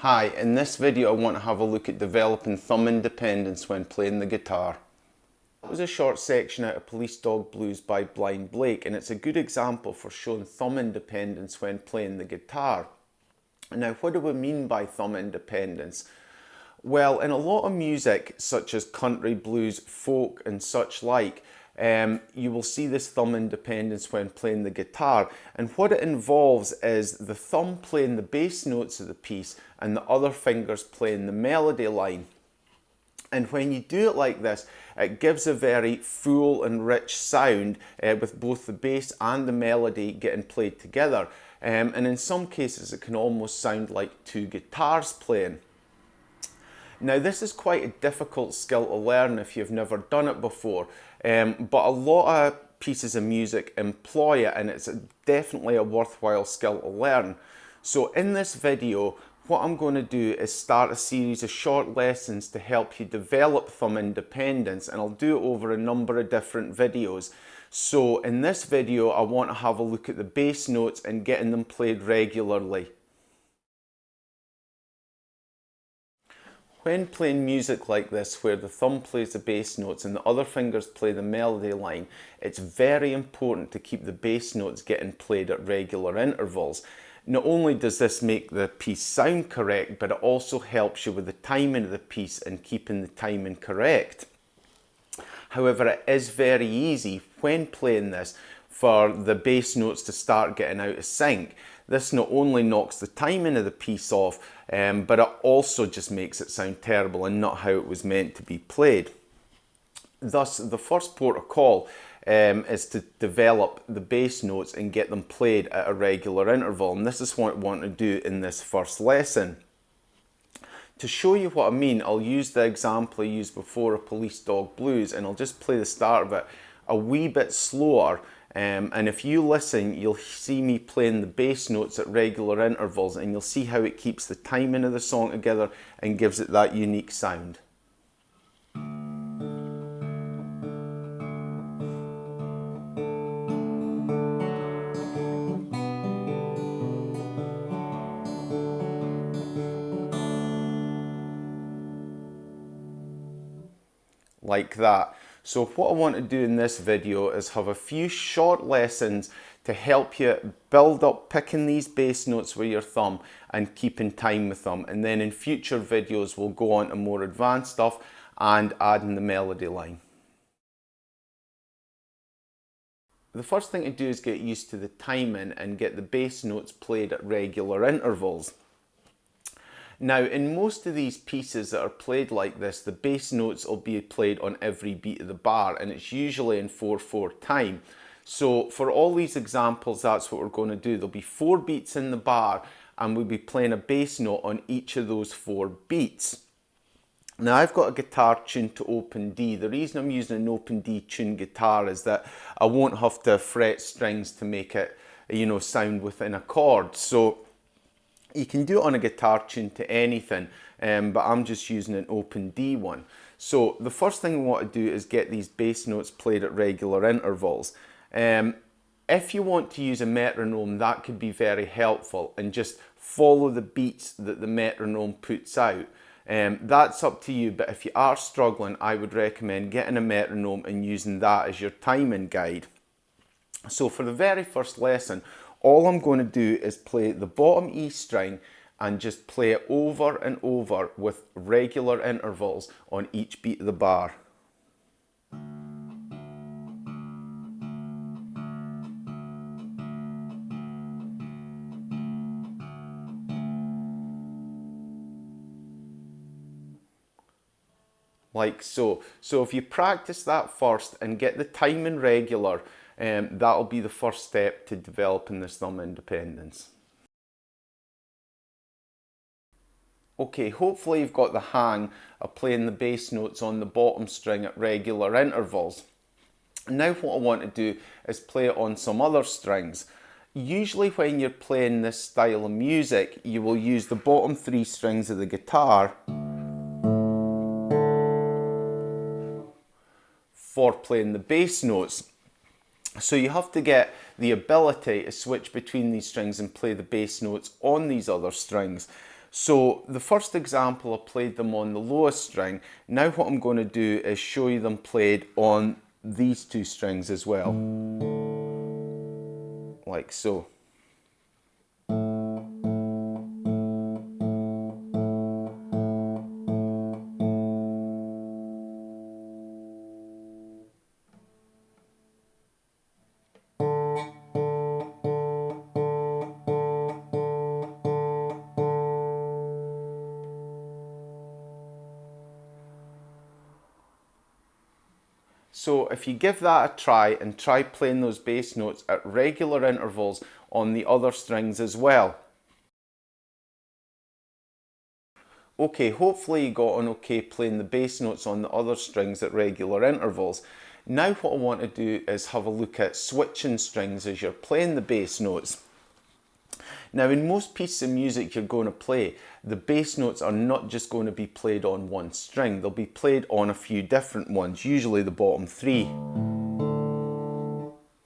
Hi, in this video I want to have a look at developing thumb independence when playing the guitar. That was a short section out of Police Dog Blues by Blind Blake, and it's a good example for showing thumb independence when playing the guitar. Now, what do we mean by thumb independence? Well, in a lot of music, such as country, blues, folk and such like, you will see this thumb independence when playing the guitar, and what it involves is the thumb playing the bass notes of the piece and the other fingers playing the melody line. And when you do it like this, it gives a very full and rich sound with both the bass and the melody getting played together. And in some cases it can almost sound like two guitars playing. Now, this is quite a difficult skill to learn if you've never done it before, but a lot of pieces of music employ it, and it's definitely a worthwhile skill to learn. So in this video, what I'm going to do is start a series of short lessons to help you develop thumb independence, and I'll do it over a number of different videos. So in this video, I want to have a look at the bass notes and getting them played regularly. When playing music like this, where the thumb plays the bass notes and the other fingers play the melody line, it's very important to keep the bass notes getting played at regular intervals. Not only does this make the piece sound correct, but it also helps you with the timing of the piece and keeping the timing correct. However, it is very easy when playing this for the bass notes to start getting out of sync. This not only knocks the timing of the piece off, but it also just makes it sound terrible and not how it was meant to be played. Thus, the first port of call is to develop the bass notes and get them played at a regular interval, and this is what I want to do in this first lesson. To show you what I mean, I'll use the example I used before of Police Dog Blues, and I'll just play the start of it a wee bit slower. And if you listen, you'll see me playing the bass notes at regular intervals, and you'll see how it keeps the timing of the song together and gives it that unique sound. Like that. So what I want to do in this video is have a few short lessons to help you build up picking these bass notes with your thumb and keeping time with them, and then in future videos we'll go on to more advanced stuff and adding the melody line. The first thing to do is get used to the timing and get the bass notes played at regular intervals. Now, in most of these pieces that are played like this, the bass notes will be played on every beat of the bar, and it's usually in 4/4 time. So for all these examples, that's what we're going to do. There'll be 4 beats in the bar, and we'll be playing a bass note on each of those 4 beats. Now, I've got a guitar tuned to open D. The reason I'm using an open D tuned guitar is that I won't have to fret strings to make it, sound within a chord. So you can do it on a guitar tuned to anything, but I'm just using an open D one. So the first thing we want to do is get these bass notes played at regular intervals. If you want to use a metronome, that could be very helpful, and just follow the beats that the metronome puts out. That's up to you, but if you are struggling, I would recommend getting a metronome and using that as your timing guide. So for the very first lesson, all I'm going to do is play the bottom E string and just play it over and over with regular intervals on each beat of the bar. Like so. So if you practice that first and get the timing regular, that'll be the first step to developing this thumb independence. Okay, hopefully you've got the hang of playing the bass notes on the bottom string at regular intervals. Now what I want to do is play it on some other strings. Usually when you're playing this style of music, you will use the bottom 3 strings of the guitar for playing the bass notes. So you have to get the ability to switch between these strings and play the bass notes on these other strings. So the first example, I played them on the lowest string. Now what I'm going to do is show you them played on these two strings as well, like so. So if you give that a try and try playing those bass notes at regular intervals on the other strings as well. Okay, hopefully you got on okay playing the bass notes on the other strings at regular intervals. Now what I want to do is have a look at switching strings as you're playing the bass notes. Now in most pieces of music you're going to play, the bass notes are not just going to be played on one string, they'll be played on a few different ones, usually the bottom three,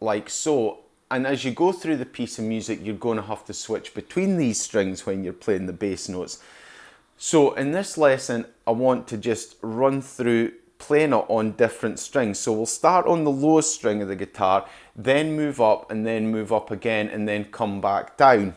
like so. And as you go through the piece of music, you're going to have to switch between these strings when you're playing the bass notes. So in this lesson, I want to just run through playing it on different strings. So we'll start on the lowest string of the guitar, then move up and then move up again and then come back down.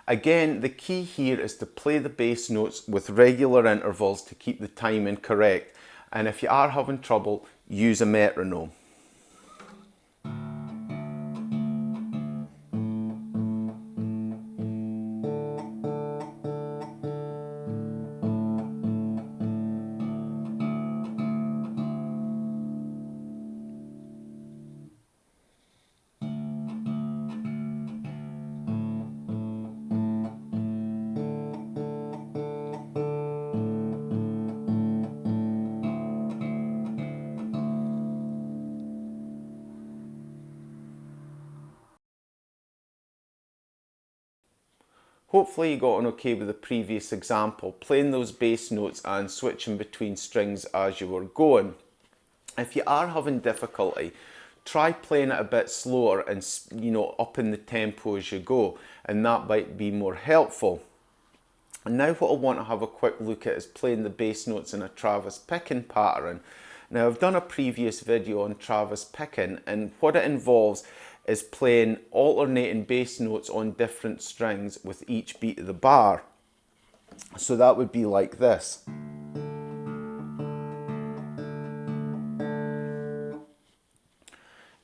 Again, the key here is to play the bass notes with regular intervals to keep the timing correct. And if you are having trouble, use a metronome. Hopefully you got on okay with the previous example, playing those bass notes and switching between strings as you were going. If you are having difficulty, try playing it a bit slower and upping the tempo as you go, and that might be more helpful. And now what I want to have a quick look at is playing the bass notes in a Travis picking pattern. Now I've done a previous video on Travis picking, and what it involves is playing alternating bass notes on different strings with each beat of the bar. So that would be like this.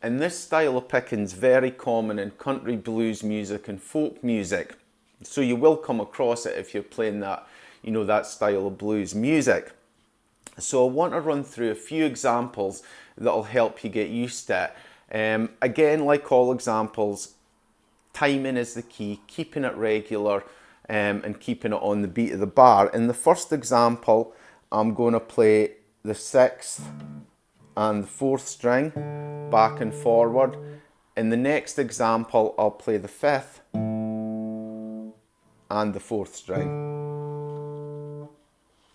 And this style of picking is very common in country blues music and folk music. So you will come across it if you're playing that, that style of blues music. So I want to run through a few examples that'll help you get used to it. Again, like all examples, timing is the key, keeping it regular and keeping it on the beat of the bar. In the first example, I'm going to play the 6th and the 4th string back and forward. In the next example, I'll play the 5th and the 4th string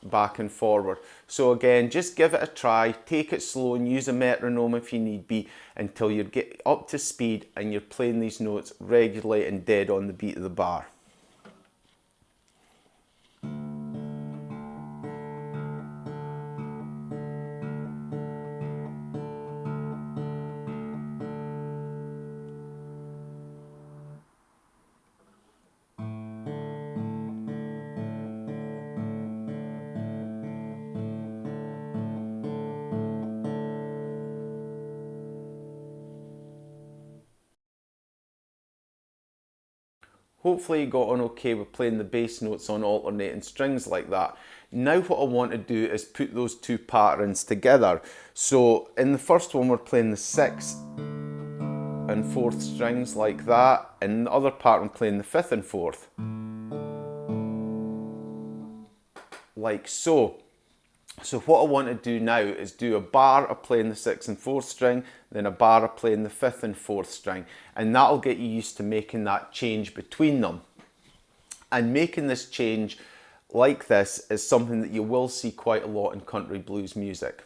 back and forward. So again, just give it a try, take it slow and use a metronome if you need be until you get up to speed and you're playing these notes regularly and dead on the beat of the bar. Hopefully you got on okay with playing the bass notes on alternating strings like that. Now what I want to do is put those two patterns together. So in the first one we're playing the 6th and 4th strings like that, and in the other part I'm playing the 5th and 4th. Like so. So what I want to do now is do a bar of playing the 6th and 4th string, then a bar of playing the 5th and 4th string, and that'll get you used to making that change between them. And making this change like this is something that you will see quite a lot in country blues music.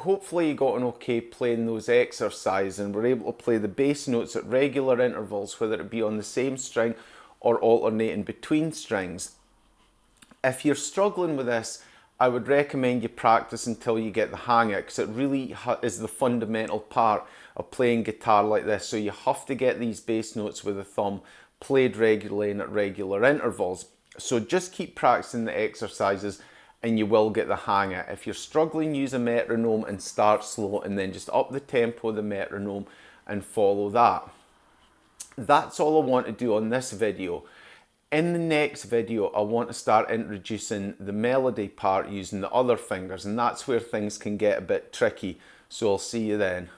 hopefully you got an okay playing those exercises and were able to play the bass notes at regular intervals, whether it be on the same string or alternating between strings. If you're struggling with this, I would recommend you practice until you get the hang of it, because it really is the fundamental part of playing guitar like this. So you have to get these bass notes with the thumb played regularly and at regular intervals. So just keep practicing the exercises and you will get the hang of it. If you're struggling, use a metronome and start slow, and then just up the tempo of the metronome and follow that. That's all I want to do on this video. In the next video, I want to start introducing the melody part using the other fingers, and that's where things can get a bit tricky. So I'll see you then.